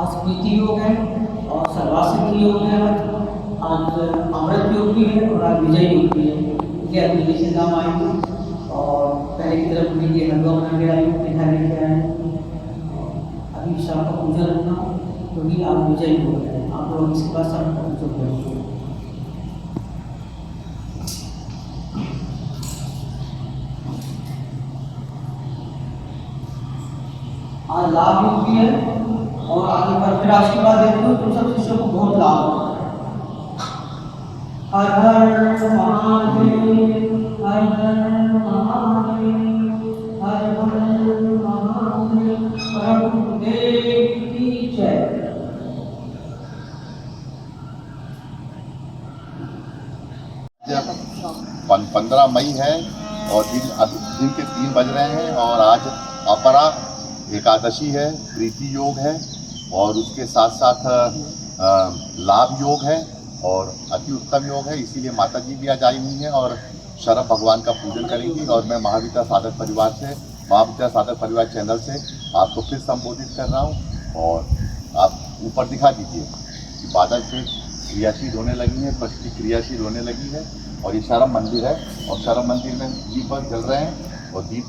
आज प्रीति योग है और सर्वासिद्धि योग है, आज अमृत योग भी है और आज विजय योग भी है। इसलिए आज विजय से नाम आएंगे और पहले की तरफ मुझे हलवा बना के आए, मिठाई लेके आए। अभी शाम का पूजा रखना क्योंकि आज विजय योग है। आप लोग इसके बाद शाम का पूजा करेंगे। आज लाभ योग भी है और आगे पर फिर आशीर्वाद देते हो तो सब शिष्यों को बहुत लाभ होता है। हर हर महादेव, हर हर महादेव, हर हर महादेव, प्रभु देव की जय। 15 मई है और दिन के 3 बज रहे हैं और आज अपरा एकादशी है, प्रीति योग है और उसके साथ साथ लाभ योग है और अति उत्तम योग है। इसीलिए माता जी भी आज आई हुई हैं और शरभ भगवान का पूजन करेंगी। और मैं महाविद्या साधक परिवार से, महाविद्या साधक परिवार चैनल से आपको फिर संबोधित कर रहा हूँ। और आप ऊपर दिखा दीजिए कि बादल से क्रियाशील होने लगी है, पृथ्वी क्रियाशील होने लगी है और ये शरभ मंदिर है और शरभ मंदिर में दीप बल्ब जल रहे हैं और दीप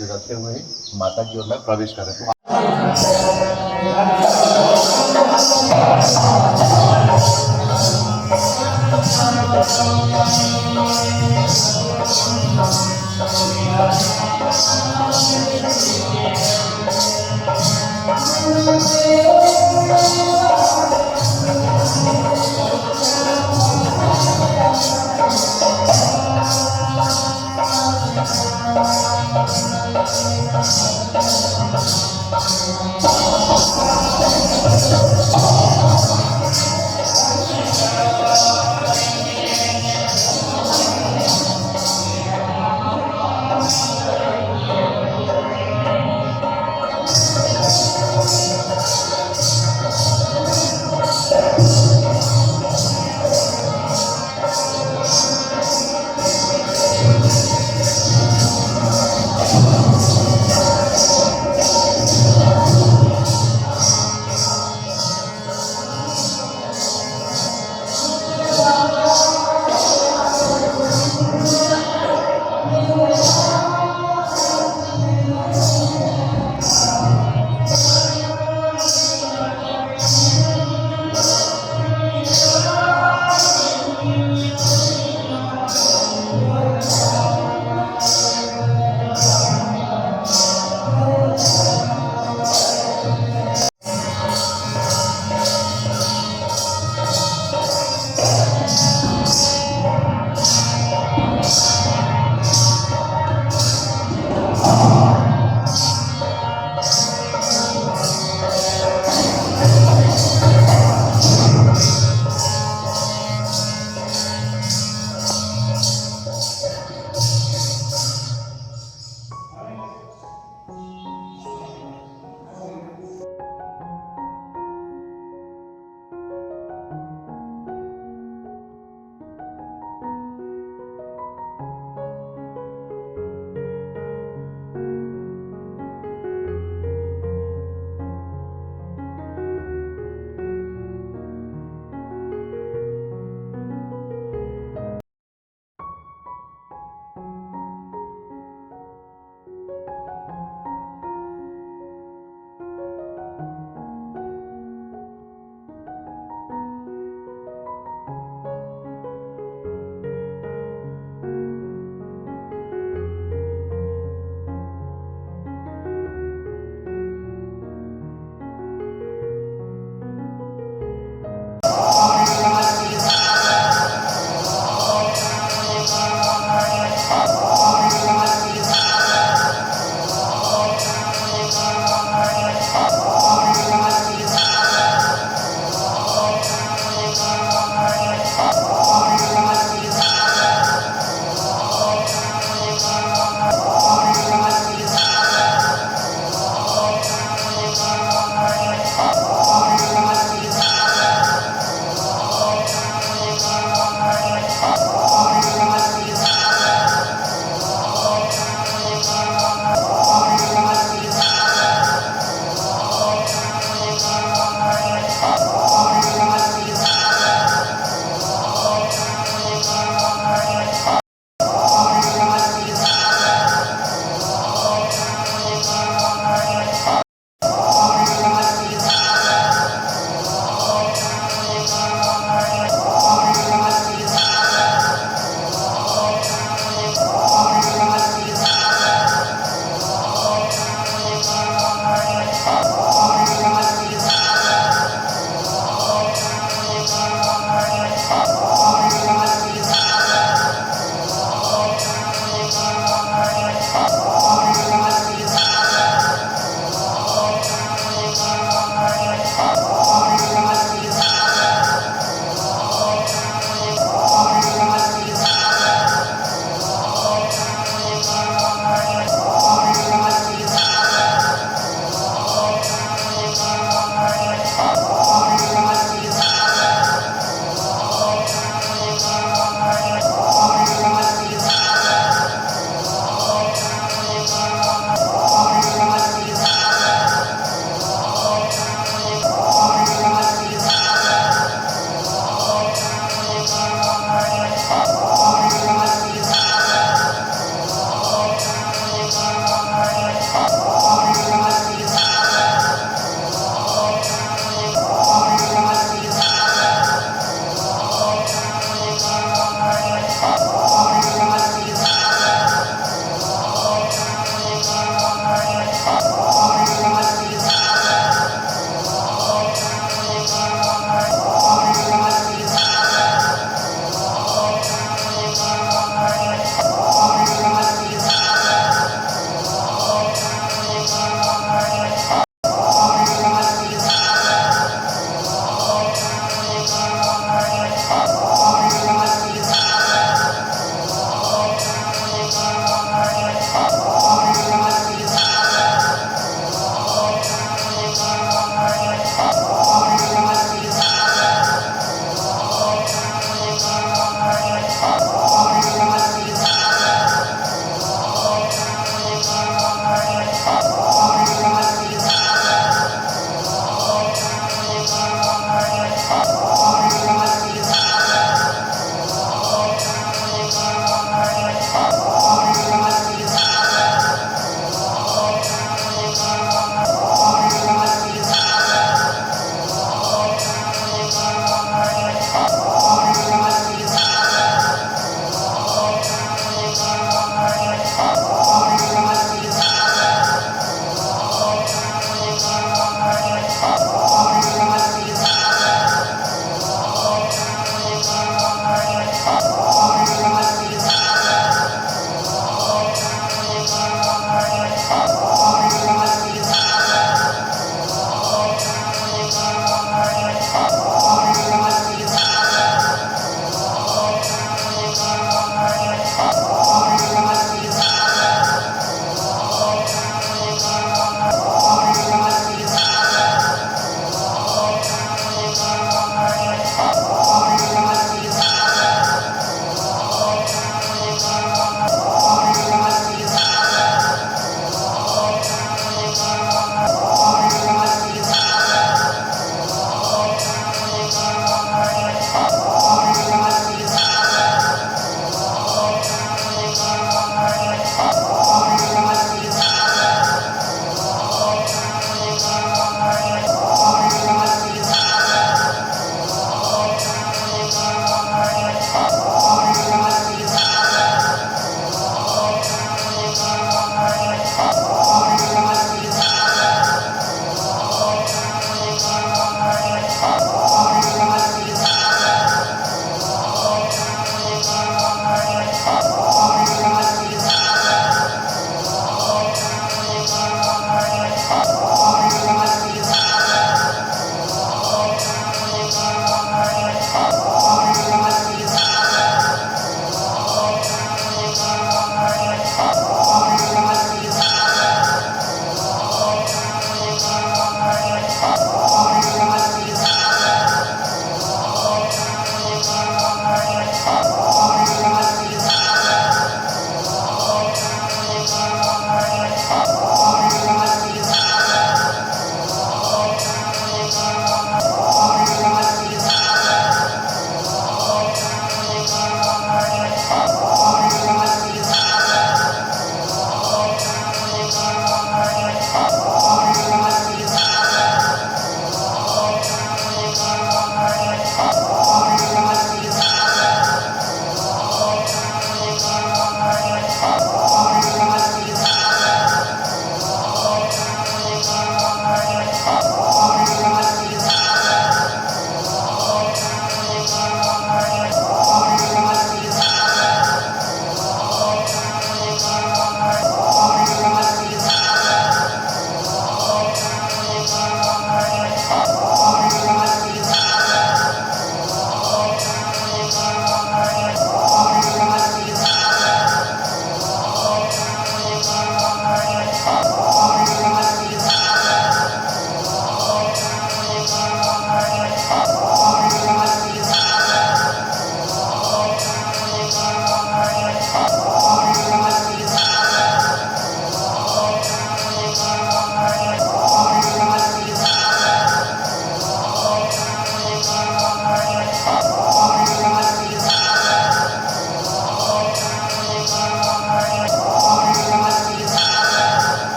जलते हुए माता की ओर में प्रवेश कर रहे हैं। तो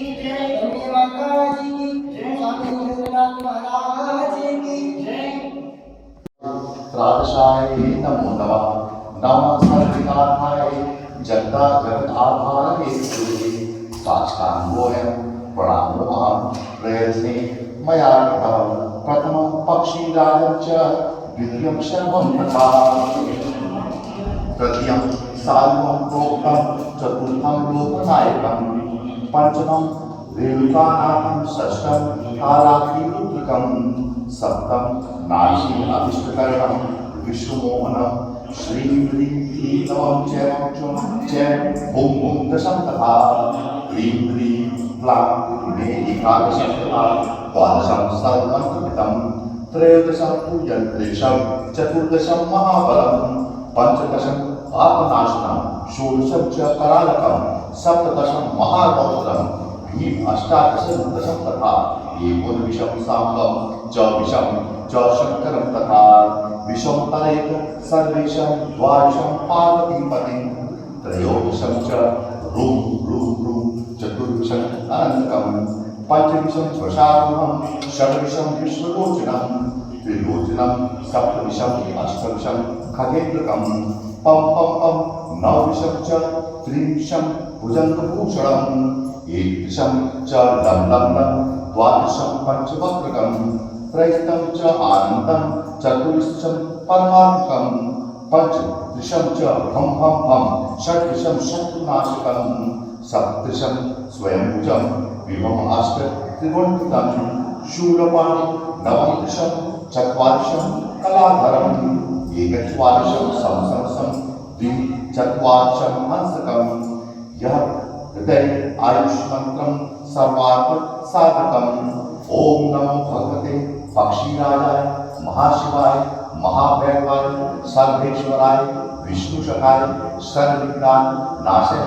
जय गणेश माता जी की जय, स्वामी भद्रनाथ महाराज की जय। त्रादशाय नमो नमः। नमः सर्वविघ्नाय जगदा जगत आधार साक्षान्वोऽयं प्रणामोऽहं प्रयत्ने मया कृतं। प्रथमं पक्षीराजं च द्वितीयं शर्वं तथा तृतीयं साल्वं प्रोक्तं चतुर्थं लोकनायकं पंचमं रेणुकानाथं षष्ठं कालाग्निरुद्रकं सप्तम नाशी अभिष्टकरणं विष्णुमोहनं श्रीं ह्रीं नवं चैवं ॐ ॐ दशं तथा ह्रीं ह्रीं क्लां मे एकादशं तथा द्वादशं सर्वमन्त्रकृतं त्रयोदशं तु यन्त्रेशं चतुर्दशं महाबलं पंचदशं पापनाशनं षोडशं च करालकं सप्तदशं महारौद्रं भीम अष्टादशं तथा एकोनविंशं साम्बं चौबिशं च शङ्करं तथा विंशं तरेक सर्वेशं द्वादशं पार्वतीपतिं त्रयोदशं च रूं रूं रूं चतुर्दशं अनन्तकं पंचदशं स्वशारूढं षड्दशं विश्वलोचनं त्रिलोचनं सप्तदशं अष्टदशं खगेन्द्रकं पं पं पं नवदशं च त्रिंशं भुजङ्गभूषणम् एकदशं च लं लं लं द्वादशं पंचवक्त्रकं त्रैस्तं च आनन्दं चतुर्दशं परमात्मकं पंचदशं च भं भं भं षड्दशं शत्रुनाशकं सप्तदशं स्वयंभुजं विभवम् अष्ट त्रिगुणितं शूलपाणि नवदशं चत्वादशं कलाधरम् एकचत्वादशं समसमसं द्विचत्वादशं हंसकं यह हृदय आयुष मंत्रं सर्वार्थ साधकम्। ओम नमो भगवते पक्षीराजाय महाशिवाय महाभैरवाय सर्वेश्वराय विष्णुशकाय सर्वविघ्नान् नाशय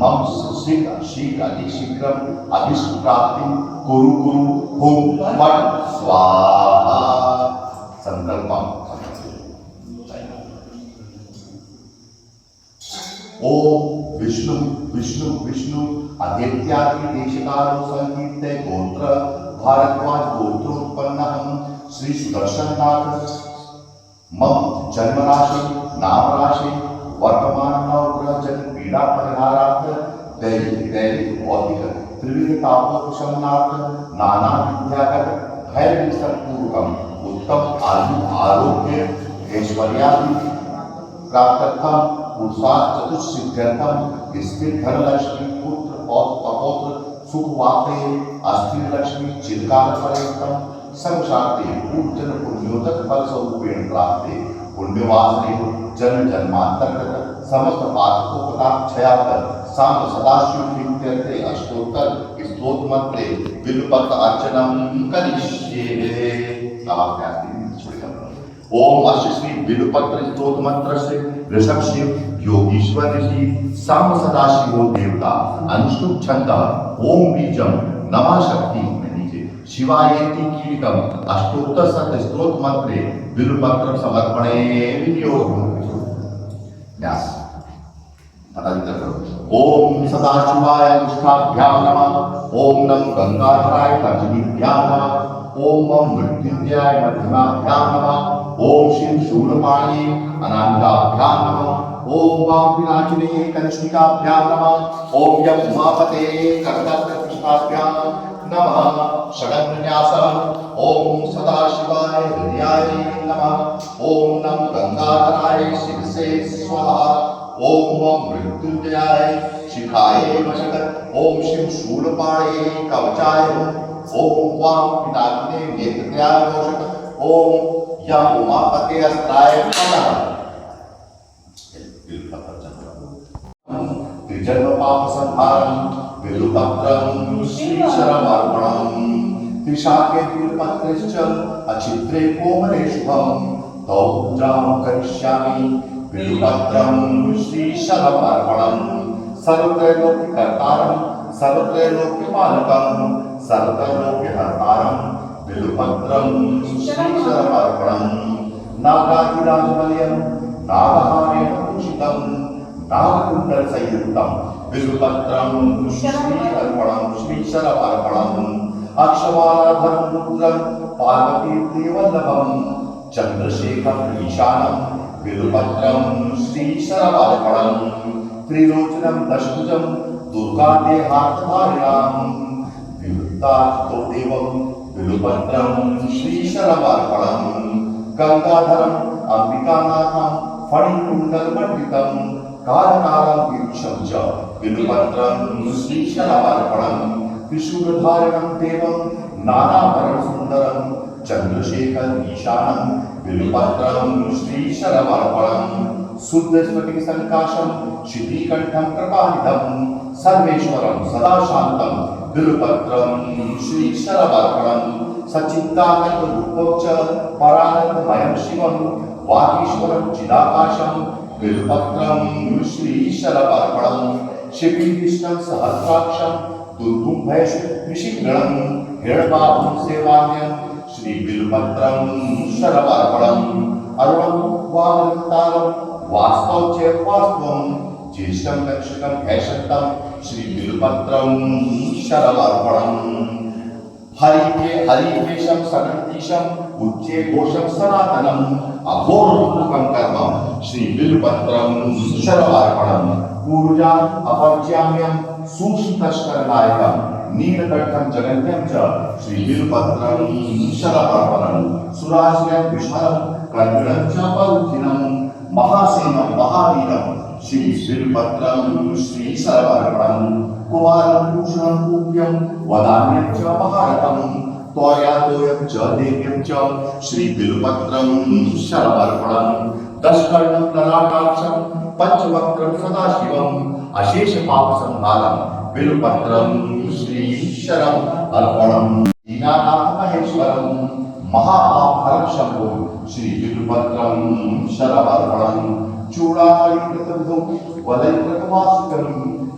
मम शीघ्र शीघ्र अतिशीघ्रम् अभीष्ट प्राप्तिं कुरु कुरु हुं फट् स्वाहा। संकल्पम् ओम विष्णु विष्णु विष्णु आदित्यादि देशकालो संकीर्ते गोत्र भारद्वाज गोत्रोत्पन्नः श्री सुदर्शननाथ मम जन्मराशि नामराशि वर्तमान नवग्रह जन पीड़ा परिहारार्थ दैनिक दैनिक भौतिक त्रिविध तापोपशमनार्थ नाना विद्यागत भय पूर्वकम उत्तम आरोग्य ऐश्वर्यादि प्राप्तर्थम पुरुषार्थ चतुष्सिद्ध्यर्थम स्थिर धनलक्ष्मी पुत्र पौत्र सुखवाप्ते अस्थिर लक्ष्मी चिरकाल पर्यंतम संशांति पूजन पुण्योदक फल स्वरूपेण प्राप्ते पुण्यवासने जन्म जन्मांतर्गत समस्त पातकोपताक्षयाकर सांब सदाशिव इत्यर्थे अष्टोत्तर स्तोत्र मंत्रे बिल्वपत्र अर्चनम करिष्ये। ओम अश्वश्री बिल्वपत्र स्तोत्र मंत्र से ऋषभ शिव योगीश्वर ऋषि सांब सदाशिवो देवता अनुष्टुप छंद ओम बीजम नमः शक्ति शिवायेति कीलिकम अष्टोत्तर शत स्तोत्र मंत्रे बिल्वपत्र समर्पणे विनियोगः। न्यास ओम सदाशिवाय अनुष्ठाभ्यां नमः। ओम नमः गंगाधराय तर्जनीभ्यां नमः। ओम मम मृत्युंजयाय मध्यमाभ्यां नमः। ओम शिव शूलपाणि अनंताभ्यां नमः। ओम वाम विनाशिने कनिष्ठिकाभ्यां नमः। ओम यम उमापते करतलपुष्पाभ्यां नमः। षडन्यासः ओम सदाशिवाय हृदयाय नमः। ओम नम गंगाधराय शिरसे स्वाहा। ओम मृत्युंजयाय शिखाय वशक। ओम शिव शूलपाणे कवचाय। ओम वाम पिनाकिने नेत्रत्याय वशक। ओम यम उमापते अस्त्राय नमः। त्रिजन्म पाप संहारं बिल्वपत्रं श्रीशरमर्पणम्। त्रिशाखे बिल्वपत्रश्च अचित्रे कोमले शुभं तौ पूजां करिष्यामि बिल्वपत्रं श्रीशरमर्पणम्। सर्वत्रैलोक्यकर्तारं सर्वत्रैलोक्यपालकं सर्वत्रैलोक्यहर्तारं बिल्वपत्रं श्रीशरमर्पणम्। नागाधिराजबल्यं नागहारेण पूजितं नागकुंडल संयुक्तम बिल्वपत्रम श्रीअर्पणम श्रीशरवर्पणम अक्षमालाधरम रुद्रम पार्वती वल्लभम चंद्रशेखर ईशानम बिल्वपत्रम श्रीशरवर्पणम त्रिलोचनम दशभुजम दुर्गा देहार्तधारिणाम विवृत्तास्तो देवम बिल्वपत्रम श्रीशरवर्पणम गंगाधरम अंबिकानाथम फणिकुंडलमण्डितं कारकालं वीक्षं च बिल्वपत्रं श्रीशरवर्पणं त्रिशूलधारिणं देवं नानाभरणसुन्दरं चन्द्रशेखर ईशानं बिल्वपत्रं श्रीशरवर्पणं शुद्धस्फटिकसङ्काशं शितिकण्ठं कृपानिधं सर्वेश्वरं सदा शान्तं बिल्वपत्रं श्रीशरवर्पणं सच्चिदानन्दरूपं च परानन्दमयं शिवं वागीश्वरं चिदाकाशं बिल्वपत्रं श्रीशरवर्पणं शिखिविष्टं सहस्राक्षं दुर्गुम्भैषिगणं हिरण्यबाहुं सेवान्यं श्रीबिल्वपत्रं शरवर्पणं अरुणं वामनतारं वास्तव च वास्तवं ज्येष्ठं लक्षकं भैषन्तं श्रीबिल्वपत्रं शरवर्पणं हरिकेशं सनतीशं उच्चे घोषं सनातनम् अघोररूपं कर्म श्रीबिल्वपत्रं शरवर्पणं पूर्जाम् अपच्याम्यं सूक्ष्मतस्करनायकं नीलकण्ठं जगन्यं च श्रीबिल्वपत्रं शरवर्पणं सुराश्रयं विशालं कर्णं च पौथिनं महासेनं महावीरं श्रीबिल्वपत्रं श्रीशरवर्पणं कुमारं भूषणं पूज्यं वदान्यं च महारथं तोयातोयं च देव्यं च श्रीबिल्वपत्रं शरवर्पणं दशकर्णं ललाटाक्षं पंचवक्त्रं सदाशिवं अशेषपापसंहारं बिल्वपत्रं श्रीशरवर्पणं दीनानाथ महेश्वरं महापापहरं शम्भुं श्रीबिल्वपत्रं शरवर्पणं चूडामणिकृतविधौ वलयकृतवासुकं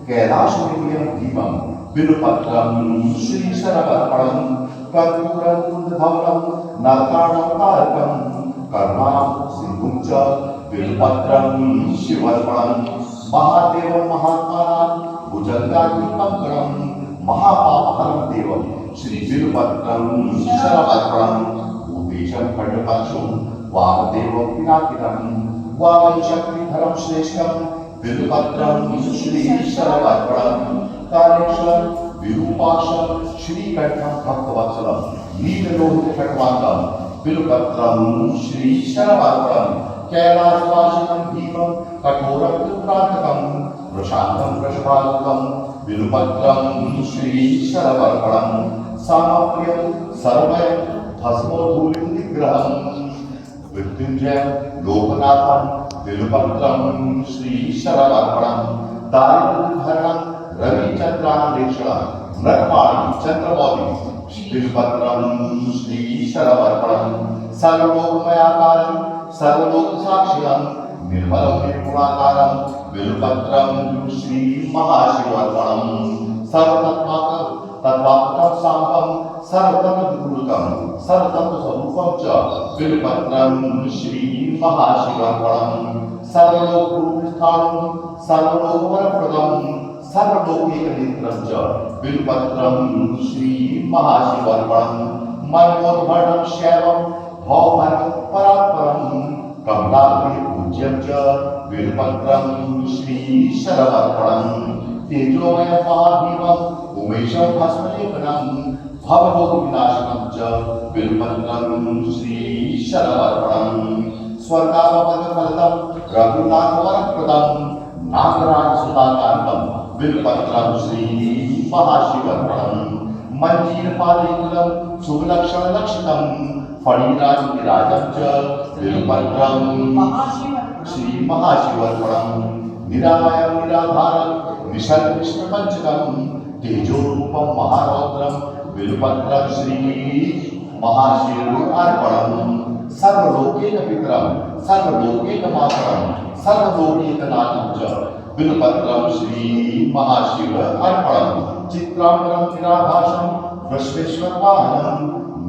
कैलाशनिलयं धीमं बिल्वपत्रं श्रीशरवर्पणं कर्पूरं कुन्दधवलं नरकाणं कर्णां सिन्धुं च बिल्वपत्रं शिवर्पणं महादेवं महात्मानं भुजङ्गाग्निकङ्कणं महापापहरं देवं श्रीबिल्वपत्रं शरवर्पणं भूतेशं खण्डपाशुं वामदेवं पिनाकिनं वामशक्तिधरं श्रेष्ठं बिल्वपत्रं श्रीशरवर्पणं कालेश्वरं विरूपाक्षं श्रीकण्ठं भक्तवत्सलं नीललोहितखड्वाङ्गं बिल्वपत्रं श्रीशरवर्पणं कैलासवासिनं भीमं कठोरं त्रिपुरान्तकं प्रशान्तं वृषभानुतं बिल्वपत्रं श्रीशरवर्पणं सामप्रियं सर्वयं भस्मोधूलिं निग्रहं मृत्युञ्जयं लोकनाथं बिल्वपत्रं श्रीशरवर्पणं दारिद्र्यहरणं रविचन्द्रान्वेषणं नरपाणि चन्द्रमौलिं बिल्वपत्रं श्रीशरवर्पणं सर्वलोकमयाकारं सर्वलोकसाक्षिणं निर्मलं निर्गुणाकारं बिल्वपत्रं श्रीमहाशिवर्पणं सर्वतत्त्वात्मकं साम्बं सर्वतत्त्वविपूरकं सर्वतत्त्वस्वरूपं च बिल्वपत्रं श्रीमहाशिवर्पणं सर्वलोकस्थानं सर्वलोकवरप्रदं सर्वलोकैकनेत्रं च बिल्वपत्रं श्रीमहाशिवर्पणं मनोद्भरणं शैवं भवभरं परात्परं कमलाप्रियपूज्यं च बिल्वपत्रं श्रीशरवर्पणं तेजोमयं महाभीमम् उमेशं भस्मलेपनं भवरोगविनाशनं च बिल्वपत्रं श्रीशरवर्पणं स्वर्गापदफलदं रघुनाथवरप्रदं नागराजसुधाकान्तं बिल्वपत्रं श्रीमहाशिवर्पणं मञ्जीरपालिकुलं शुभलक्षणलक्षितं फणिराजविराजं च बिल्वपत्रं श्रीमहाशिवर्पणं निरामयं निराधारं निसर्गविष्णुपञ्चकं तेजोरूपं महारौद्रं बिल्वपत्रं श्रीमहाशिवर्पणं सर्वलोकैकपितरं सर्वलोकैकमातरं सर्वलोकैकनाथं च बिल्वपत्रं श्रीमहाशिवर्पणं चित्राम्बरं निराभासं विश्वेश्वरवाहनं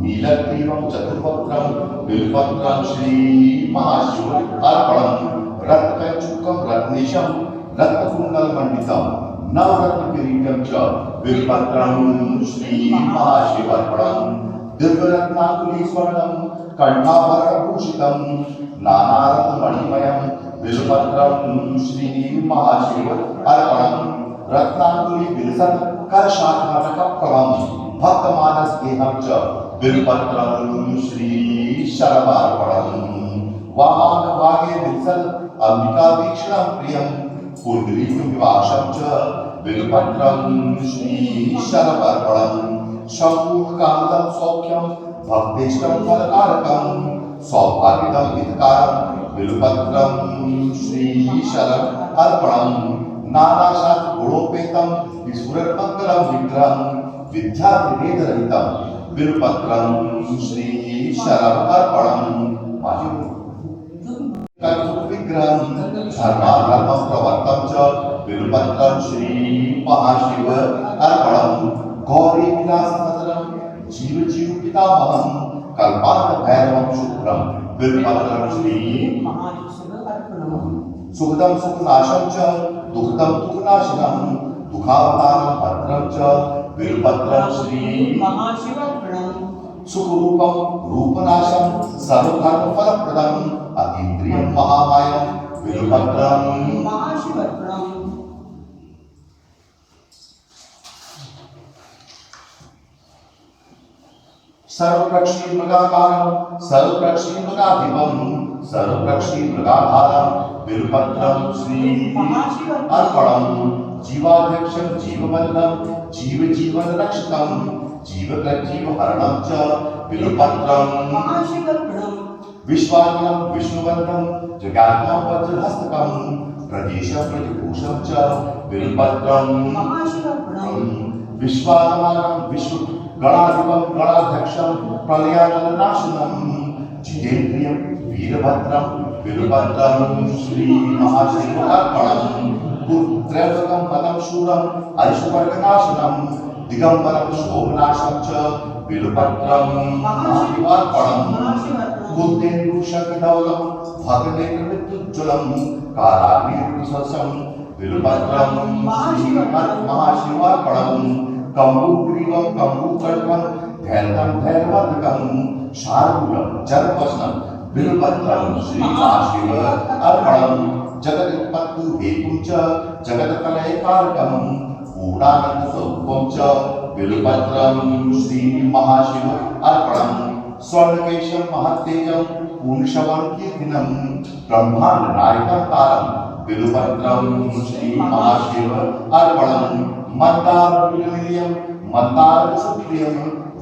नीलग्रीवं चतुर्वक्त्रं बिल्वपत्रं श्रीमहाशिवर्पणं रत्नकञ्चुकं रत्नेशं रत्नकुण्डलमण्डितं नवरत्नकिरीटं च बिल्वपत्रं श्रीमहाशिवार्पणम् दिव्यरत्नाकुलीस्वर्णं कण्ठाभरणभूषितं नानारत्नमणिमयं बिल्वपत्रं श्रीमहाशिव अर्पणम् रत्नाकुली विलसत् करशाखानकप्रभं भक्तमानस गेहं च बिल्वपत्रं श्रीशरवार्पणम् वामाङ्गभागे विलसत् अंबिकावीक्षणं प्रियं पुण्डरीकविवाक्षं च बिल्वपत्रं श्रीशरवार्पणम् शम्भुकान्तं सौख्यं भक्तिष्टं फलकारकं सौभाग्यदं हितकारं बिल्वपत्रं श्रीशरम् अर्पणम् नानाशास्त्र गुणोपेतं विस्फुरन्मङ्गलं विग्रहं विद्यार्थीवेदरहितं बिल्वपत्रं श्रीशरम् अर्पणम् विग्रहं धर्माधर्मं प्रवर्तं च बिल्वपत्रं श्रीमहाशिव अर्पणम् गौरी विलाससदनं जीव जीव पितामहं कल्पान्त भैरवं शुभ्रं बिल्वपत्रं श्रीमहाशिव अर्पणम् सुखदं सुखनाशं च दुःखदं दुःखनाशनं दुःखावतारं भद्रं च बिल्वपत्रं श्रीमहाशिव अर्पणम् सुखरूपं रूपनाशं सर्वधर्मफलप्रदं अतीन्द्रियं महामायं बिल्वपत्रं महाशिव अर्पणम् सर्वप्रक्षीमृगाकारं सर्वप्रक्षीमृगाधिपं सर्वप्रक्षीमृगाधारं बिल्वपत्रं श्रीमहाशिव अर्पणम् जीवाध्यक्षं जीववन्दं जीवजीवनरक्षकं जीवहरणं च बिल्वपत्रं महाशिव अर्पणम् विश्वात्मनं विष्णुवन्दं जगात्मं वज्रहस्तकं प्रदेशं प्रतिभूषं च बिल्वपत्रं महाशिव अर्पणम् विश्वात्मानं गणाधिपं गणाध्यक्षं प्रलयानलनाशनं जितेन्द्रियं वीरभद्रं बिल्वपत्रं श्रीमहाशिव अर्पणम् त्रैलोक्यं पदं शूरं ऐश्वर्यनाशनं दिगम्बरं शोभनाशं च बिल्वपत्रं महाशिव अर्पणम् बुद्धेन्दुशङ्खधवलं भगनेत्रविद्युज्ज्वलं काराग्निरुससं बिल्वपत्रं श्रीमहाशिव अर्पणम् कम्बुग्रीवं कम्बुकल्पं धैर्यं धैर्यवर्धकं शार्दूलं जलवसनं बिल्वपत्रं श्रीमहाशिव अर्पणम् जगदुत्पत्तु हेतुं च जगत्कलयकारकं पूर्णानन्दस्वरूपं च बिल्वपत्रं श्रीमहाशिव अर्पणम् स्वर्णकेशं महत्तेजं पूर्णशवनकीर्तिनं ब्रह्माण्डनायकं तारं बिल्वपत्रं श्रीमहाशिव अर्पणम् मन्दारविलयं मन्दारसुप्रियं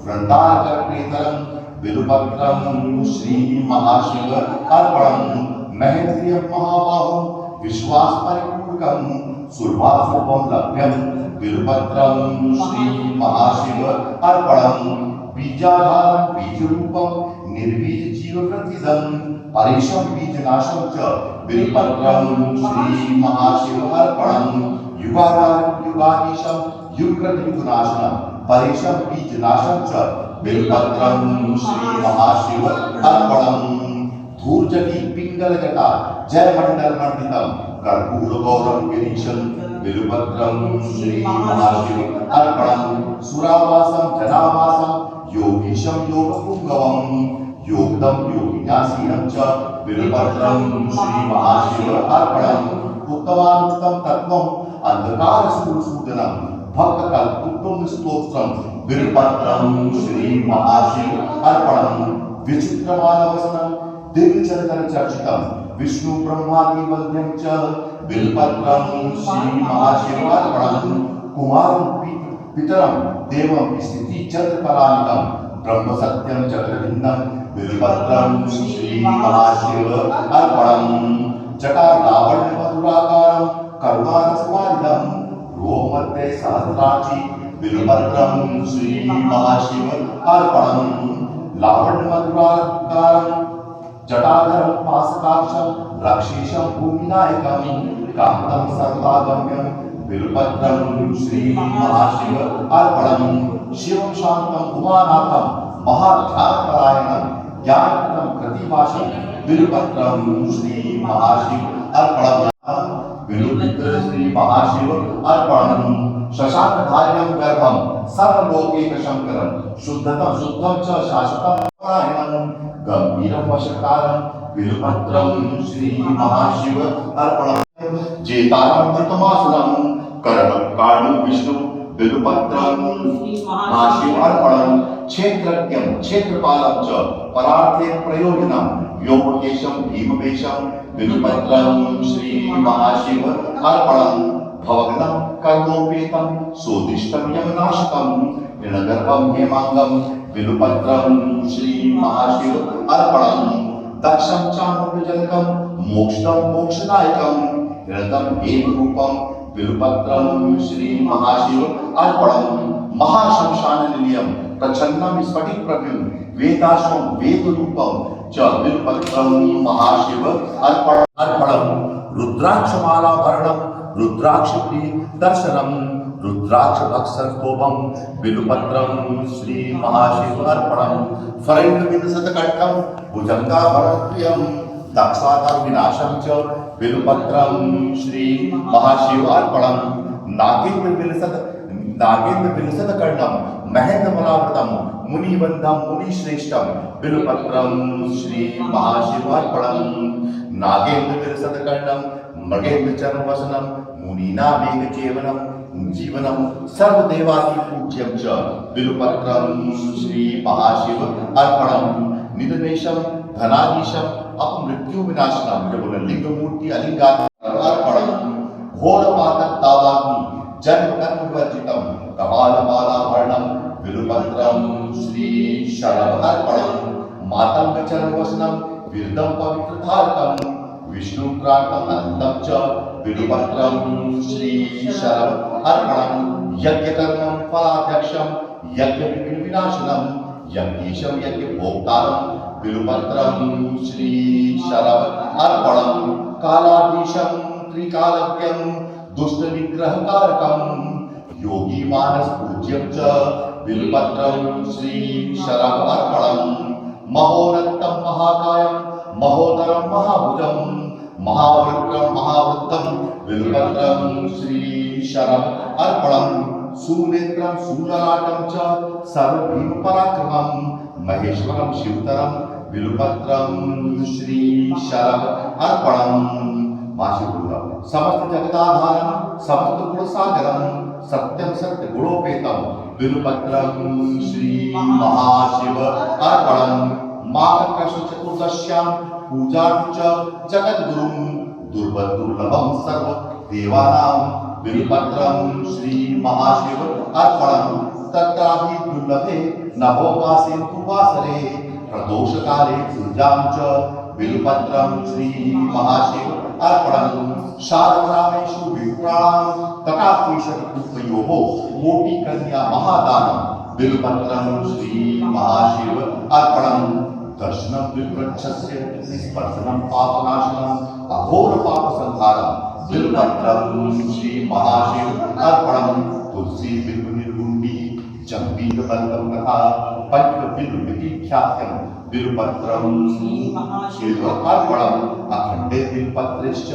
वृन्दारकप्रीतरं बिल्वपत्रं श्रीमहाशिव अर्पणम् महेन्द्रियं महाबाहुं विश्वासपरिपूर्णकं सुलभासुलभं लभ्यं बिल्वपत्रं श्रीमहाशिव अर्पणम् बीजाधारं बीजरूपं निर्बीजजीवप्रतिदं परेशं बीजनाशं च बिल्वपत्रं श्रीमहाशिव अर्पणम् युगाधारं युगाधीशं युगकृतयुगनाशनं परेशं बीजनाशं च बिल्वपत्रं श्रीमहाशिव अर्पणम् धूर्जटी पिंगलजटा जयमण्डलमण्डितं कर्पूरगौरं गिरीशं बिल्वपत्रं श्रीमहाशिव अर्पणम् सुरावासं जनावासं योगीशं योगपुङ्गवं योगदं योगिन्यासीनं च बिल्वपत्रं श्रीमहाशिव अर्पणम् उत्तमानुत्तम तत्त्वम् अंधकारसूदनं भक्तकल्पुत्तम स्तोत्रं बिल्वपत्रं श्रीमहाशिव अर्पणम् विचित्रमानवसनं दिव्यचरितचर्चितं विष्णु ब्रह्मादि वन्द्यं च बिल्वपत्रं श्रीमहाशिव अर्पणम् कुमारं पितरं देवं स्थितिचक्रकलानितं ब्रह्म सत्यं जगदभिन्नं बिल्वपत्रं श्रीमहाशिव अर्पणम् जटालावण्यमधुराकारं करुणारसवारिदं रोममध्ये सहस्राक्षी बिल्वपत्रं श्रीमहाशिव अर्पणम् लावण्यमधुराकारं जटाधरं पाशकाक्षं रक्षीशं भूमिनायकं कान्तं सर्वदागम्यं बिल्वपत्रं श्रीमहाशिव अर्पणम् शिवं शान्तं उमानाथं महाध्यानपरायणं ज्ञानप्रदं प्रतिभाषं बिल्वपत्रं श्रीमहाशिव अर्पणम् विलुपित्र श्री महाशिव अर्पणम् शशांकधारिणं गर्भं सर्वलोकैक शंकरं शुद्धतं शुद्धं च शाश्वतं नारायणं गंभीरं वशकारं विलुपत्रं श्री महाशिव अर्पणम् जेतारं कृतमासनं कर्मकाणि विष्णु विलुपत्रं महाशिव अर्पणम् क्षेत्रज्ञं क्षेत्रपालं च परार्थे प्रयोजनं व्योमकेशं भीमवेशं विलुपत्रं श्री महाशिव अर्पणम् भवग्नं कर्णोपेतं सोदिष्टं यमनाशकं ऋणगर्भं हेमांगं विलुपत्रं श्री महाशिव अर्पणम् दक्षं चामुण्डजनकं मोक्षदं मोक्षदायकं ऋणदं हेमरूपं विलुपत्रं श्री महाशिव अर्पणम् महाशंशाननिलयं प्रच्छन्नं स्फटिकप्रभं वेदाश्वं वेदरूपं च विलुपत्रं महाशिव अर्पणम् रुद्राक्षमालाभरणं रुद्राक्षप्रिय दर्शनम रुद्राक्षभक्षस्तोभम विलुपत्रम श्री महाशिव अर्पणम फरैन्दविंशतकट्टम भुजंगाभरणप्रियम दक्षाधर विनाशम च विलुपत्रम श्री महाशिव अर्पणम नागेन्द्र विलसतकर्णम महेन्द्रमलावृतम मुनिवंदम मुनिश्रेष्ठम विलुपत्रम श्री महाशिव अर्पणम नागेन्द्र विलसतकर्णम मृगेन्द्र चरणवसनम मुनीनामेव जीवनम सर्वदेवादि पूज्यं च विलुपत्रं श्री महाशिव अर्पणम् निधनेशं धनाधीशं अपमृत्यु विनाशनम जब बोले लिंग मूर्ति अलिंगात् अर्पणम् घोरपातक दावाग्नि जन्म कर्म विवर्जितम कपालमालाभरणं विलुपत्रं श्री शरभ अर्पणम् मातंग चरणवसनम विरदं पवित्रधारकम् विष्णुक्रांतं अनंतं च विलुपत्रं श्री शरभ अर्पणम् यज्ञकर्मं फलाध्यक्षं यज्ञविघ्नविनाशनं यज्ञेशं यज्ञभोक्तारं विलुपत्रं श्री शरभ अर्पणम् कालाधीशं त्रिकालज्ञं दुष्टनिग्रहकारकं योगी मानस पूज्यं च विलुपत्रं श्री शरभ अर्पणम् महोन्नतं महाकायं महोदरं महाभुजं महावृत्रं महावृत्तं विलुपत्रं श्री शरभ अर्पणम् सुनेत्रं सुललाटं च सर्वभीमपराक्रमं महेश्वरं शिवतरं विलुपत्रं श्री शरभ अर्पणम् समस्त जगदाधारं समस्त गुणसागरं सत्यं सत्य गुणोपेतं विलुपत्रं श्री महाशिव अर्पणम् माघकृष्ण चतुर्दश्यां पूजार्थ च जगद्गुरुं दुर्लभं सर्व देवानां विलुपत्रं श्री महाशिव अर्पणम् तत्रापि दुर्लभे नभोवासे कुवासरे प्रदोषकाले पूजां च विलुपत्रं श्री महाशिव अर्पणम् शारदामेषु विप्राणां तथा पुष्पयोः कोटिकन्या महादानं विलुपत्रं श्री महाशिव अर्पणम् दर्शनं विप्रच्छस्य स्पर्शनं पापनाशनम् अघोर पापसंहारं विलुपत्रं श्री महाशिव अर्पणम् तुलसी बिल्व निर्गुण्डी चम्पीकबल्लम तथा पंचबिल्विति ख्यात्यं विलुपत्रं शिव अर्पणम् अखण्डे बिल्वपत्रश्च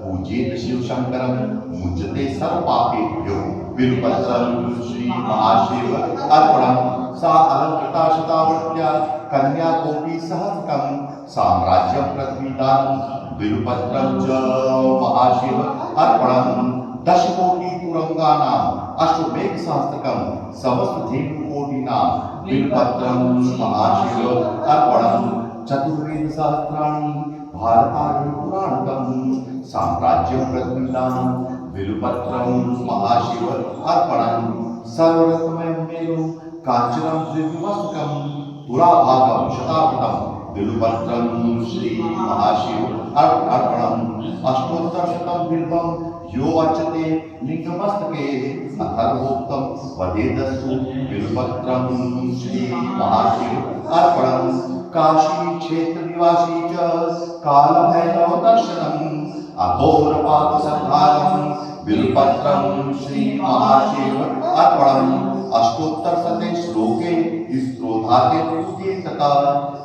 पूज्येत शिवशङ्करं मुच्यते सर्वपापेभ्यो विलुपत्रं श्री महाशिव अर्पणम् सा अलंकृता शतावृत्या कन्या कोटि सहस्रकं साम्राज्यं पृथ्वीदानं विलुपत्रं च महाशिव अर्पणम् दशकोटि तुरंगानां अश्वमेघ सहस्त्रकं समस्त धेनुकोटिनां विलुपत्रं महाशिव अर्पणम् चतुर्वेद सहस्राणि भारतानि पुराणकं साम्राज्यं पृथ्वीदानं विलुपत्रं महाशिव अर्पणम् सर्वरत्नमयं मेरु कांचनं द्विवस्त्रकं तुलाभागं शतावृतं विलुपत्रं श्री महाशिव अर्पणम् अष्टोत्तरशतं बिल्वं यो अर्चते लिंगमस्तके अथर्वोक्तं वदेदस्तु विलुपत्रं श्री महाशिव अर्पणम् काशी क्षेत्र निवासी च कालभैरव दर्शनम् अघोरपापसंहारं विलुपत्रं श्री महाशिव अर्पणम् अष्टोत्तरशते श्लोके स्तोधाते पूजे तथा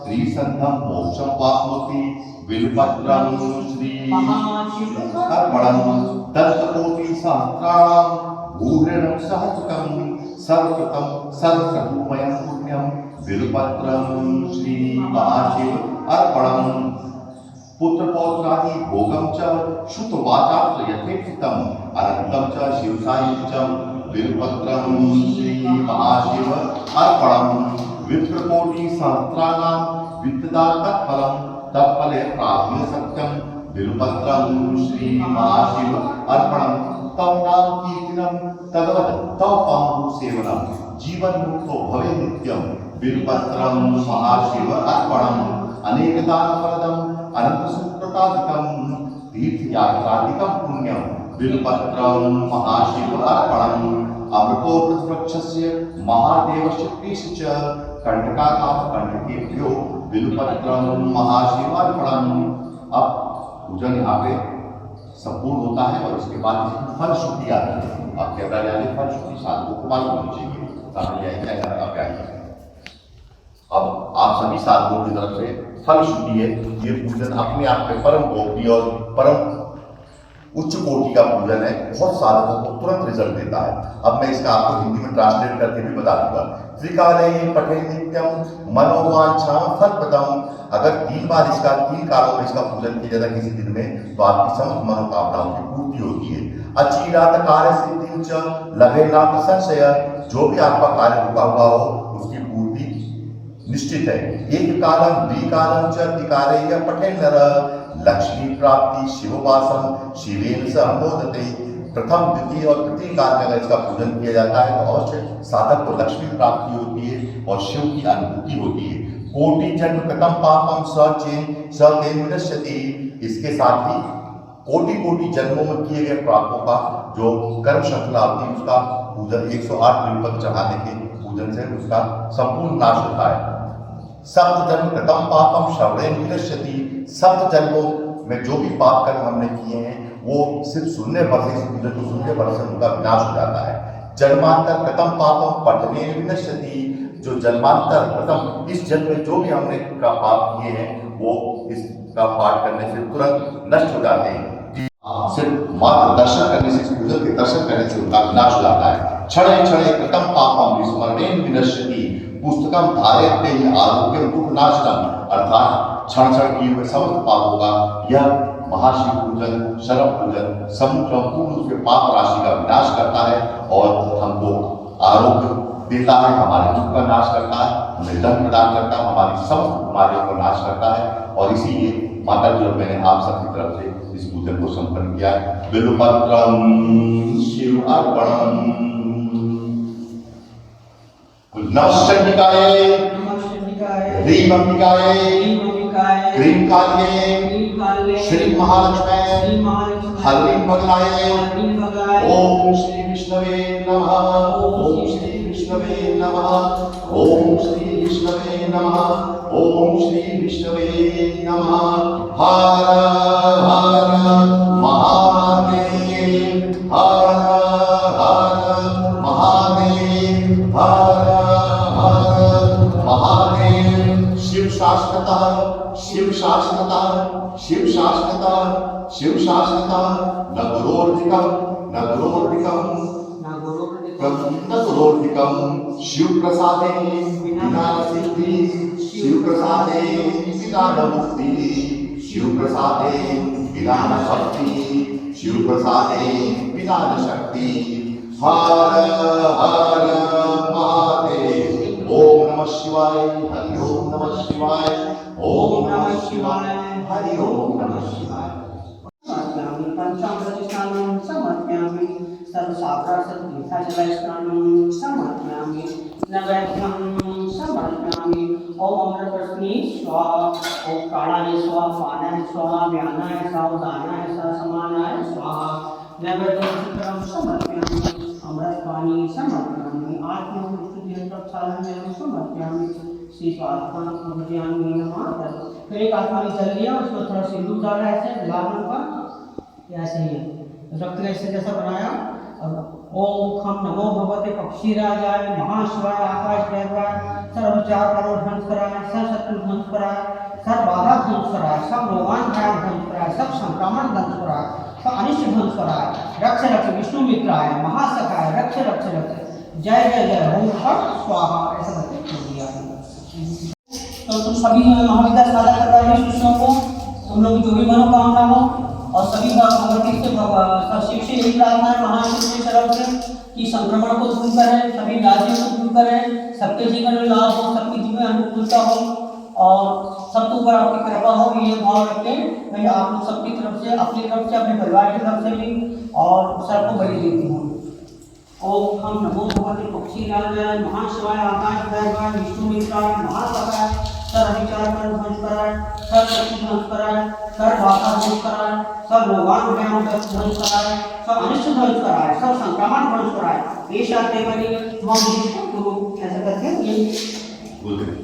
त्रिसन्धं मोक्षं वाप्नोति बिल्वपत्रं श्री महाशिव अर्पणं दत्तकोटि सहस्राणां भूरिणं सहस्रकं सर्वकृतं सर्वक्रतुमयं पुण्यं बिल्वपत्रं श्री महाशिव अर्पणं पुत्र पौत्रादि भोगं च श्रुतवाचा यथेक्षितम् अनन्तं च शिवसायुज्यं बिल्वपत्रं श्री महाशिव अर्पणं विप्रकोटि सहस्राणां विद्यदा तत्फलं तत्फले प्राप्य सत्यं बिल्वपत्रं श्री महाशिव अर्पणं तव नाम कीर्तनं तद्वत् तव पांडु सेवनं जीवन मुक्तो भवे नित्यं बिल्वपत्रं महाशिव अर्पणं अनेकदान फलदं अनंत सुकृतादिकं तीर्थयात्रादिकं पुण्यं बिल्वपत्रं महाशिव अर्पणं अमृतोपवृक्षस्य महादेवस्य प्रीश च कंटकाकामकंटकेभ्यो बिल्वपत्रं महाशिव अर्पणं। अब पूजन यहाँ पे संपूर्ण होता है और उसके बाद इसकी फलश्रुति आती है। अब क्या जाने फलश्रुति साधकों को मालूम होनी चाहिए, सामने आइए आप आइए। अब आप सभी साधकों की तरफ से फलश्रुति है। ये पूजन अपने आप में परम गोपनीय और परम उच्च कोटि का पूजन है, बहुत साधकों को तुरंत रिजल्ट देता है। अब मैं इसका आपको हिंदी में ट्रांसलेट करके भी बता दूंगा। त्रिकाले पठे नित्यम मनोवांछा फलप्रदम। अगर 3 बार इसका 3 कालों में इसका पूजन किया जाता है किसी दिन में, तो आपकी समस्त मनोकामनाओं की पूर्ति होती है। अचिरात कार्य सिद्धि च लभे नाथ संशय। जो भी आपका कार्य रुका हुआ हो उसकी पूर्ति निश्चित है। एक कालम द्विकालम च तिकारे पठे नर लक्ष्मी प्राप्ति शिववासम शिवेन संबोधते। प्रथम द्वितीय और तृतीय काल में अगर इसका पूजन किया जाता है तो अवश्य साधक को लक्ष्मी प्राप्ति होती है और शिव की अनुभूति होती है। कोटि जन्म कृतम पापम सचेन विनश्यति। इसके साथ ही कोटि कोटि जन्मों में किए गए पापों का जो कर्म श्रृंखला होती है उसका पूजन 108 बिल्वपत्र चढ़ाने के पूजन से उसका संपूर्ण नाश होता है। सप्त जन्म कृतम पापम श्रवणेन विनश्यति। सप्त जन्मों में जो भी पाप कर्म हमने किए हैं वो सिर्फ सुनने भर से, इस पूजन को सुनने भर से उनका विनाश हो जाता है। जन्मांतर कृतम पापम पठनेन विनश्यति। जो जन्मांतर प्रथम इस जन्म में जो भी हमने का पाप किए हैं वो इसका पाठ करने से तुरंत नष्ट हो जाते हैं। सिर्फ मात्र दर्शन करने से, इस पूजन के दर्शन करने से उनका विनाश हो जाता है। क्षणे क्षणे कृतम पापम विस्मरणेन विनश्यति। पुस्तकम धारयते ही आरोग्य दुख नाशनम। अर्थात क्षण क्षण किए हुए समस्त पापों का यह महाशिव पूजन, शरव पूजन संपूर्ण उसके पाप राशि का विनाश करता है और हमको आरोग्य देता है, हमारे दुख का नाश करता है, हमें धन प्रदान करता है, हमारी समस्त बीमारियों का नाश करता है। और इसीलिए माता जी और मैंने आप सबकी तरफ से इस पूजन को संपन्न किया है। बिल्वपत्रं शिव अर्पणम्। नमश्चंडिकाय ह्रीं अंबिकाय क्रीं काल्ये श्री महालक्ष्मी हरिं मंगलाय। ओम श्री विष्णवे नमः। ओम श्री विष्णवे नमः। ओम श्री विष्णवे नमः। ओम श्री विष्णवे नमः। हर हर महादेव। हर हर महादेव। हर हर महादेव। शिव शाश्वतः शिव शाश्वतः शिव शाश्वतः शिव शाश्वतः। न गुरोर्धिकं न गुरोर्धिकं न गुरोर्धिकं। शिव प्रसादे विज्ञान सिद्धि। शिव प्रसादे विज्ञान मुक्ति। शिव प्रसादे विज्ञान शक्ति। शिव प्रसादे विज्ञान शक्ति। हर हर महादेव। ओम नमः शिवाय। हरि ओम नमः शिवाय। ओम नमः शिवाय। हरि ओम नमः शिवाय। पंचामृतस्नानं समर्पयामि। सर्वशास्त्रसद्गीताजलस्नानं समर्पयामि। नैवेद्यं समर्पयामि। ओम अमृतवर्षिणी स्वाहा। ओम प्राणाय स्वाहा। पानाय स्वाहा। व्यानाय स्वाहा। उदानाय स्वाहा। समानाय स्वाहा। नैवेद्यं समर्पयामि। अमृत पानी समर्पयामि। आत्मविशुद्धि प्रक्षालनं समर्पयामि। श्री स्वात्मा पूजयामि नमः। फिर एक आत्मा जल लिया, उसको थोड़ा सिंदूर डाला ऐसे लावन पर, ऐसे ही रक्त ऐसे जैसा बनाया। ओम खम नमो भगवते पक्षीराजाय महाशिवाय आकाश भैरवाय सर्वचार करो ध्वंस कराय सर्वशत्रु ध्वंस कराय सब बाधा ध्वंस कराए, सब रोगान भयान ध्वंस कराए, सब संक्रमण ध्वंस कराए, सब अनिष्ट ध्वंस कराए। रक्ष रक्ष विष्णु मित्राय महासखाय रक्ष रक्ष रक्ष जय जय जय ओम फट स्वाहा, ऐसा करके बोल दिया है। तो तुम सभी महाविद्या साधा कर रहे हैं शिष्यों को, तुम लोग जो भी मनोकामना हो, और सभी भगवती से शिव से यही प्रार्थना है महाशिव की तरफ से कि संक्रमण को दूर करें, सभी व्याधियों को दूर करें, सबके जीवन में लाभ हो, सबके जीवन में अनुकूलता हो, और सबके ऊपर आपकी कृपा हो, ये भाव रखें। मैं आप लोग सबकी तरफ से, अपनी तरफ से, अपने परिवार की तरफ से भी और सबको बलि देती हूँ। ओम हम नमो भगवते पक्षीराजाय महाशिवाय आकाश भैरवाय विष्णु मित्राय महासखाय सर विचार कर ध्वंस कराय, सर शक्ति ध्वंस कराय, सर बाधा ध्वंस कराय, सब रोगान भयान ध्वंस कराय, सब अनिष्ट ध्वंस कराय, सब संक्रमण ध्वंस कराय। ये शास्त्र बनी मम गुरु ऐसा करके ये बोलते हैं।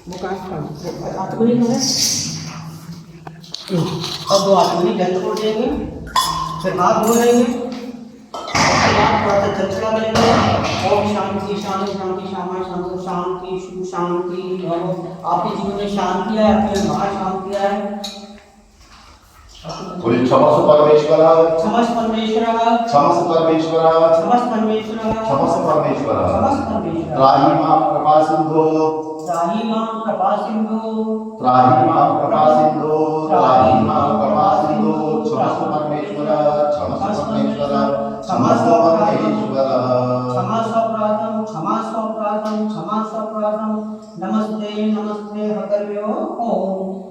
वो कहाँ आत्मनी है, और दो आत्मनी जल छोड़ देंगे, फिर हाथ धो लेंगे, उसके बाद थोड़ा सा चर्चा करेंगे। ओम शांति शांति शांति श्यामा शांति शांति शिव शांति भव। आपके जीवन में शांति है, आपके बाहर शांति है। बोलिए क्षमस्व परमेश्वर, समस्त परमेश्वर, समस्त परमेश्वर, समस्त परमेश्वर, समस्त परमेश्वर, समस्त परमेश्वर। त्राहि मां कृपा सिंधु, त्राहि मां कृपा सिंधु, त्राहि मां कृपा सिंधु, त्राहि मां कृपा सिंधु। क्षमस्व परमेश्वर, क्षमस्व परमेश्वर, क्षमस्व परमेश्वर। क्षमा स्वप्रार्थम, क्षमा स्वप्रार्थम, क्षमा स्वप्रार्थम। नमस्ते नमस्ते हकर्यो ओम।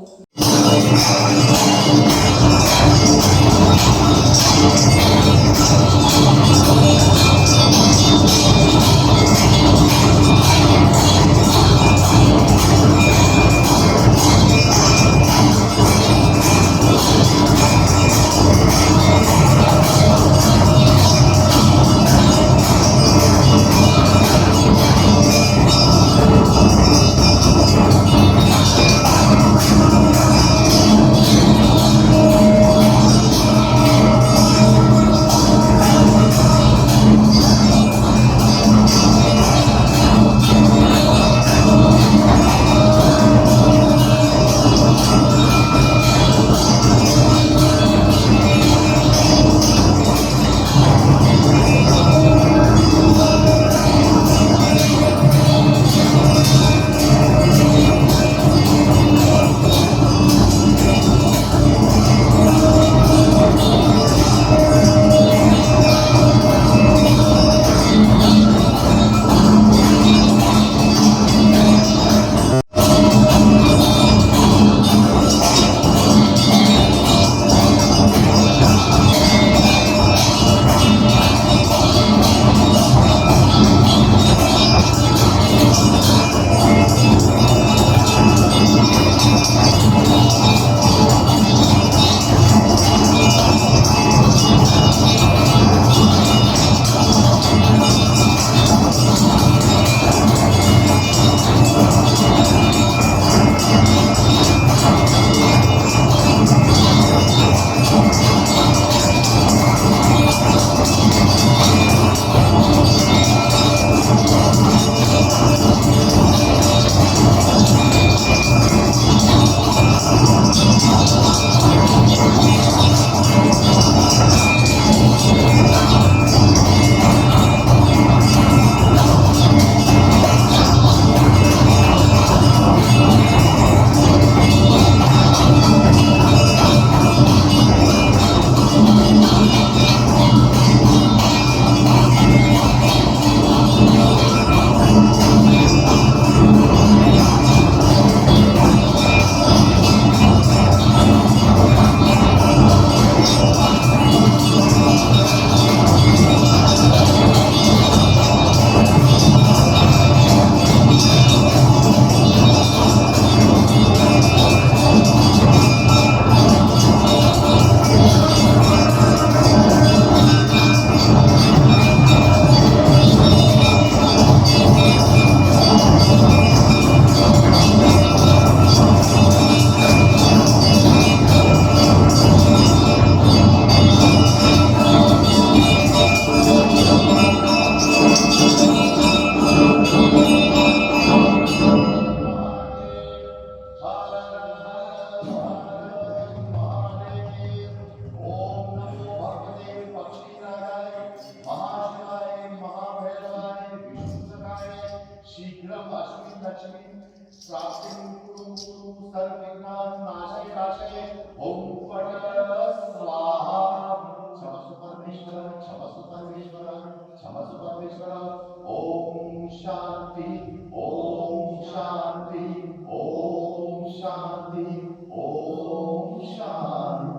प्राप्तिं कुरु सर्वविघ्नानाशय नाशये ओम फट स्वाहा क्षमस्व परमेश्वर क्षमस्व परमेश्वर क्षमस्व परमेश्वर ओम शांति ओम शांति ओम शांति ओम शांति।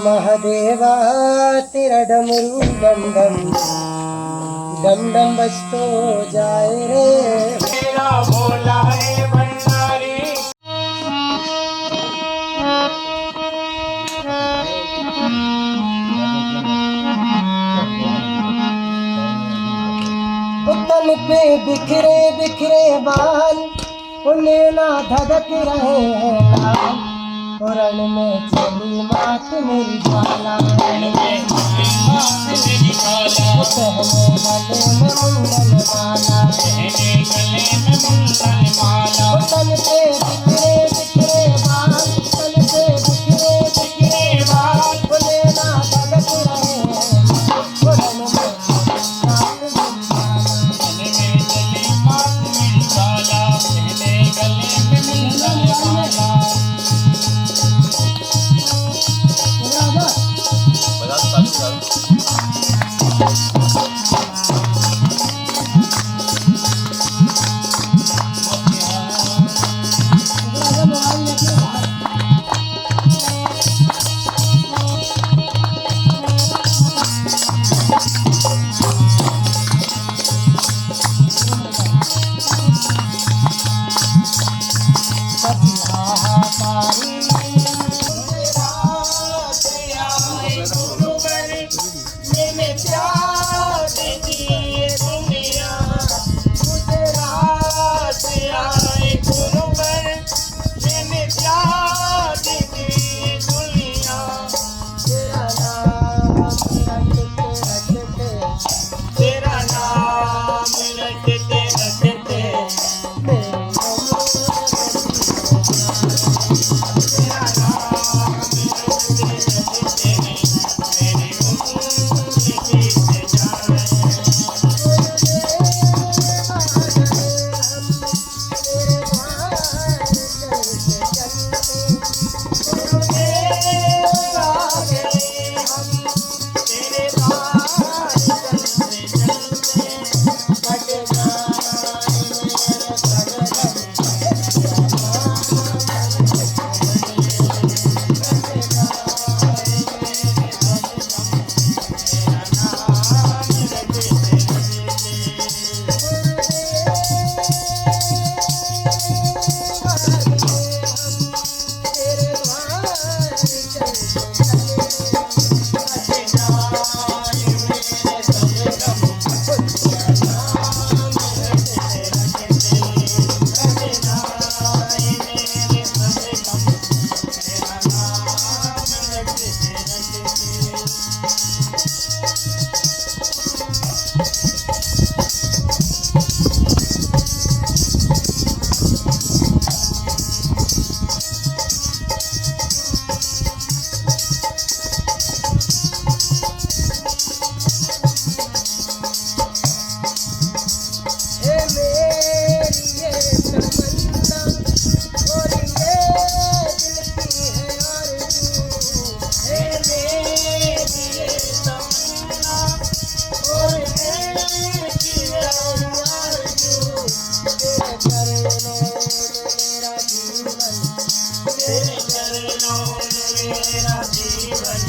महादेवा तेरा डमरू डम डम डम डम बजतो जाए रे मेरा भोला है भंडारी। तन पे बिखरे बिखरे बाल उन्हें ना धधक रहे हैं लाल रण में चली मात मेरी ज्वाला रण में चली मात मेरी ज्वाला पहने गले में मुंडन माला पहने गले में मुंडन माला तन पे बिखरे बिखरे बाल तन पे बिखरे बिखरे बाल बोले ना धधक रहे रण में मात मेरी ज्वाला रण में चली मात मेरी ज्वाला पहने गले में मुंडन माला। तेरे चरणों में मेरा जीवन